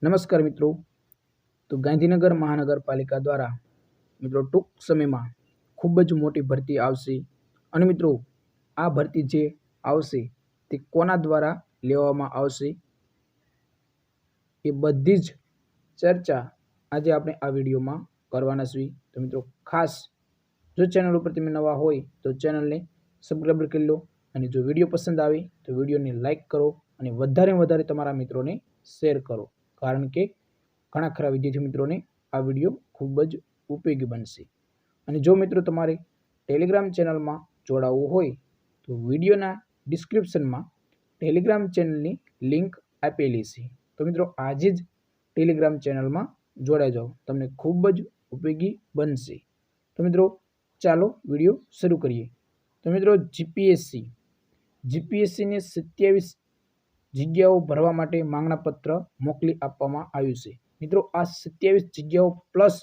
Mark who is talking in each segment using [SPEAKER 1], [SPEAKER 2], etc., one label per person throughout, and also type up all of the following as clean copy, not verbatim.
[SPEAKER 1] નમસ્કાર મિત્રો। તો ગાંધીનગર મહાનગરપાલિકા દ્વારા મિત્રો ટૂંક સમયમાં ખૂબ જ મોટી ભરતી આવશે અને મિત્રો આ ભરતી જે આવશે તે કોના દ્વારા લેવામાં આવશે એ બધી જ ચર્ચા આજે આપણે આ વિડીયોમાં કરવાના છીએ। તો મિત્રો ખાસ જો ચેનલ ઉપર તમે નવા હોય તો ચેનલને સબસ્ક્રાઇબ કરી લો અને જો વિડીયો પસંદ આવે તો વિડીયોને લાઇક કરો અને વધારે તમારા મિત્રોને શેર કરો, કારણ કે ઘણા ખરા વિદ્યાર્થી મિત્રોને આ વિડીયો ખૂબ જ ઉપયોગી બનશે। અને જો મિત્રો તમારે ટેલિગ્રામ ચેનલમાં જોડાવવું હોય તો વિડીયોના ડિસ્ક્રિપ્શનમાં ટેલિગ્રામ ચેનલની લિંક આપેલી છે। તો મિત્રો આજે જ ટેલિગ્રામ ચેનલમાં જોડાઈ જાઓ, તમને ખૂબ જ ઉપયોગી બનશે। તો મિત્રો ચાલો વિડીયો શરૂ કરીએ। તો મિત્રો જીપીએસસીને 27 જગ્યાઓ ભરવા માટે માંગણા પત્ર મોકલી આપવામાં આવ્યું છે। મિત્રો આ 27 જગ્યાઓ પ્લસ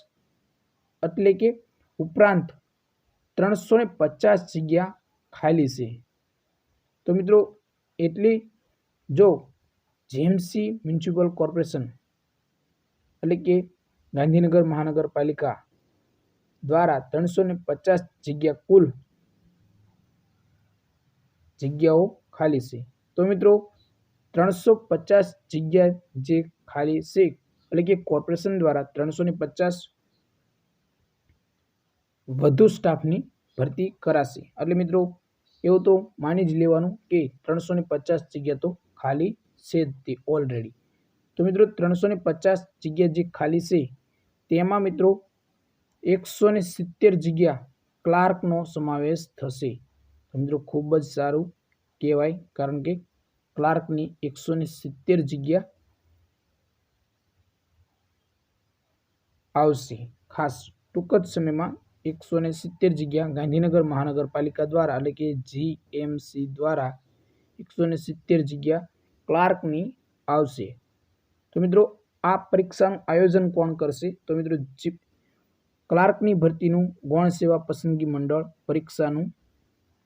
[SPEAKER 1] એટલે કે ઉપરાંત 350 જગ્યા ખાલી છે। તો મિત્રો એટલી જો જીએમસી મ્યુનિસિપલ કોર્પોરેશન એટલે કે ગાંધીનગર મહાનગરપાલિકા દ્વારા 350 જગ્યા કુલ જગ્યાઓ ખાલી છે। તો મિત્રો 350 જગ્યા જે ખાલી છે એટલે કે કોર્પોરેશન દ્વારા 350 વધુ સ્ટાફની ભરતી કરાશે। એટલે મિત્રો એવું તો માની જ લેવાનું કે 350 જગ્યા તો ખાલી છે તે ઓલરેડી। તો મિત્રો 350 જગ્યા જે ખાલી છે તેમાં મિત્રો 170 જગ્યા ક્લાર્કનો સમાવેશ થશે। તો મિત્રો ખૂબ જ સારું કહેવાય, કારણ કે ક્લાર્કની 170 જગ્યા આવશે। ખાસ ટૂંક જ સમયમાં 170 જગ્યા ગાંધીનગર મહાનગરપાલિકા દ્વારા એટલે કે જીએમસી દ્વારા 170 જગ્યા ક્લાર્કની આવશે। તો મિત્રો આ પરીક્ષાનું આયોજન કોણ કરશે? તો મિત્રો ક્લાર્કની ભરતીનું ગૌણ સેવા પસંદગી મંડળ પરીક્ષાનું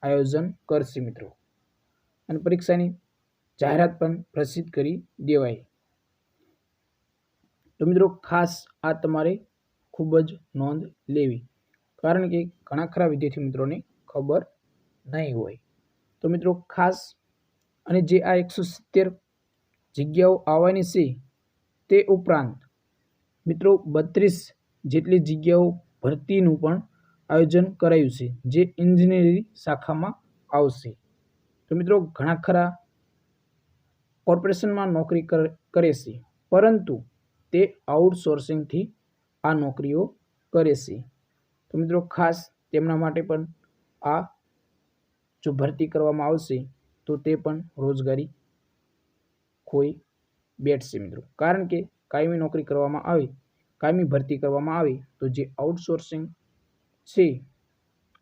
[SPEAKER 1] આયોજન કરશે મિત્રો, અને પરીક્ષાની જાહેરાત પણ પ્રસિદ્ધ કરી દેવાય। તો મિત્રો ખાસ આ તમારે ખૂબ જ નોંધ લેવી, કારણ કે ઘણા ખરા વિદ્યાર્થી મિત્રોને ખબર નહીં હોય। તો મિત્રો ખાસ અને જે આ 170 જગ્યાઓ આવવાની છે તે ઉપરાંત મિત્રો 32 જેટલી જગ્યાઓ ભરતીનું પણ આયોજન કરાયું છે, જે એન્જિનિયરિંગ શાખામાં આવશે। તો મિત્રો ઘણા ખરા કોર્પોરેશનમાં નોકરી કરે છે, પરંતુ તે આઉટસોર્સિંગથી આ નોકરીઓ કરે છે। તો મિત્રો ખાસ તેમના માટે પણ આ જો ભરતી કરવામાં આવશે તો તે પણ રોજગારી ખોઈ બેઠશે મિત્રો, કારણ કે કાયમી નોકરી કરવામાં આવે, કાયમી ભરતી કરવામાં આવે તો જે આઉટસોર્સિંગ છે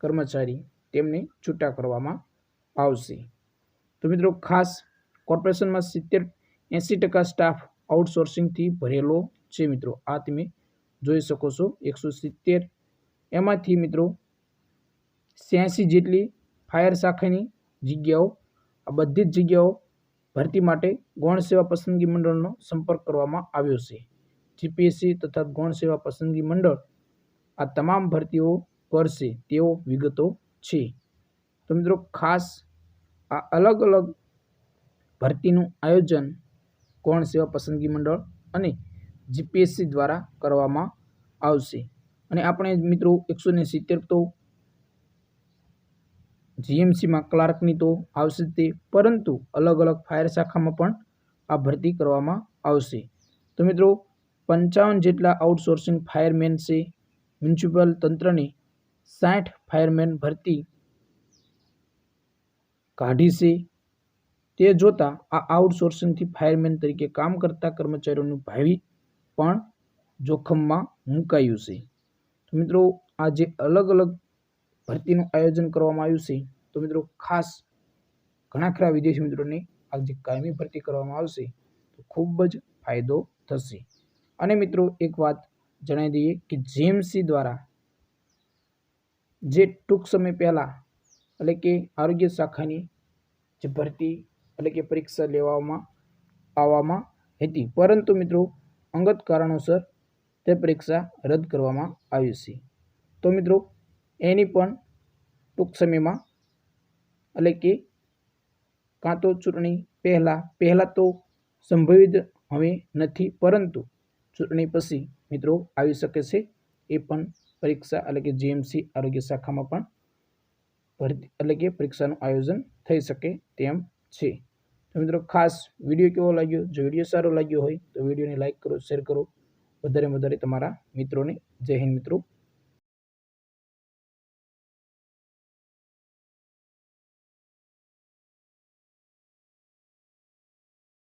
[SPEAKER 1] કર્મચારી તેમને છૂટા કરવામાં આવશે। તો મિત્રો ખાસ કોર્પોરેશનમાં 80% સ્ટાફ આઉટસોર્સિંગથી ભરેલો છે મિત્રો। આ તમે જોઈ શકો છો 170, એમાંથી મિત્રો 86 જેટલી ફાયર શાખાની જગ્યાઓ, આ બધી જ જગ્યાઓ ભરતી માટે ગૌણ સેવા પસંદગી મંડળનો સંપર્ક કરવામાં આવ્યો છે। જીપીએસસી તથા ગૌણ સેવા પસંદગી મંડળ આ તમામ ભરતીઓ કરશે તેવો વિગતો છે। તો મિત્રો ખાસ આ અલગ અલગ ભરતીનું આયોજન ગૌણ સેવા પસંદગી મંડળ અને જીપીએસસી દ્વારા કરવામાં આવશે। અને આપણે મિત્રો 170 તો જીએમસીમાં ક્લાર્કની તો આવશે તે, પરંતુ અલગ અલગ ફાયર શાખામાં પણ આ ભરતી કરવામાં આવશે। તો મિત્રો 55 જેટલા આઉટસોર્સિંગ ફાયરમેન છે। મ્યુનિસિપલ તંત્રની 60 ફાયરમેન ભરતી કાઢી છે। તે જોતા આ આઉટસોર્સિંગથી ફાયરમેન તરીકે કામ કરતા કર્મચારીઓનું ભાવિ પણ જોખમમાં મુકાયું છે। તો મિત્રો આ જે અલગ અલગ ભરતીનું આયોજન કરવામાં આવ્યું છે, તો મિત્રો ખાસ ઘણા ખરા વિદેશી મિત્રોને આ જે કાયમી ભરતી કરવામાં આવશે તો ખૂબ જ ફાયદો થશે। અને મિત્રો એક વાત જણાવી દઈએ કે જીએમસી દ્વારા જે ટૂંક સમય પહેલાં એટલે કે આરોગ્ય શાખાની જે ભરતી એટલે કે પરીક્ષા લેવામાં આવવામાં હતી, પરંતુ મિત્રો અંગત કારણોસર તે પરીક્ષા રદ કરવામાં આવી છે. તો મિત્રો એની પણ ટૂંક સમયમાં એટલે કે કાં તો ચૂંટણી પહેલાં તો સંભવિત હવે નથી, પરંતુ ચૂંટણી પછી મિત્રો આવી શકે છે. એ પણ પરીક્ષા એટલે કે જીએમસી આરોગ્ય શાખામાં પણ ભરતી એટલે કે પરીક્ષાનું આયોજન થઈ શકે તેમ છે. તો મિત્રો ખાસ વિડીયો કેવો લાગ્યો? જો વિડીયો સારો લાગ્યો હોય તો વિડીયોને લાઇક કરો, શેર કરો, વધારે તમારા મિત્રોને. જય હિન્દ મિત્રો.